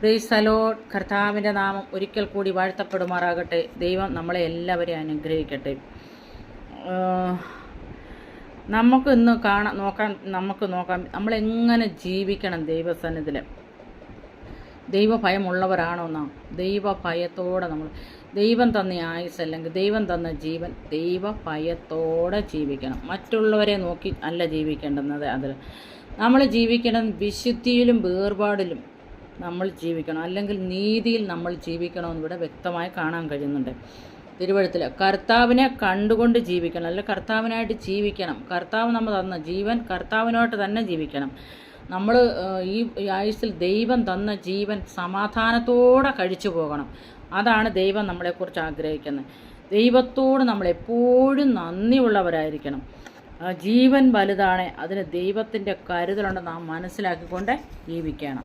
Praise the Lord. കർത്താവിൻ്റെ നാമം ഒരിക്കൽ കൂടി വാഴ്ത്തപ്പെടുമാറാകട്ടെ. ദൈവം നമ്മളെ എല്ലാവരെയും അനുഗ്രഹിക്കട്ടെ. നമുക്ക് ഇന്ന് നോക്കാം നമ്മളെങ്ങനെ ജീവിക്കണം ദൈവസന്നിധിയിൽ. ദൈവഭയമുള്ളവരാണോ നാം? ദൈവഭയത്തോടെ നമ്മൾ ദൈവം തന്ന ആയുസ് അല്ലെങ്കിൽ ദൈവം തന്ന ജീവൻ ദൈവഭയത്തോടെ ജീവിക്കണം. മറ്റുള്ളവരെ നോക്കി അല്ല ജീവിക്കേണ്ടുന്നത്. അതിൽ നമ്മൾ ജീവിക്കണം വിശുദ്ധിയിലും വേർപാടിലും നമ്മൾ ജീവിക്കണം, അല്ലെങ്കിൽ നീതിയിൽ നമ്മൾ ജീവിക്കണമെന്ന് ഇവിടെ വ്യക്തമായി കാണാൻ കഴിയുന്നുണ്ട് തിരുവഴുത്തിൽ. കർത്താവിനെ കണ്ടുകൊണ്ട് ജീവിക്കണം, അല്ലെങ്കിൽ കർത്താവിനായിട്ട് ജീവിക്കണം. കർത്താവ് നമ്മൾ തന്ന ജീവൻ കർത്താവിനോട്ട് തന്നെ ജീവിക്കണം. നമ്മൾ ഈ ആയുസ്സിൽ ദൈവം തന്ന ജീവൻ സമാധാനത്തോടെ കഴിച്ചു പോകണം. അതാണ് ദൈവം നമ്മളെക്കുറിച്ച് ആഗ്രഹിക്കുന്നത്. ദൈവത്തോട് നമ്മളെപ്പോഴും നന്ദിയുള്ളവരായിരിക്കണം. ജീവൻ വലുതാണ്, അതിന് ദൈവത്തിൻ്റെ കരുതലുണ്ട്. നാം മനസ്സിലാക്കിക്കൊണ്ട് ജീവിക്കണം.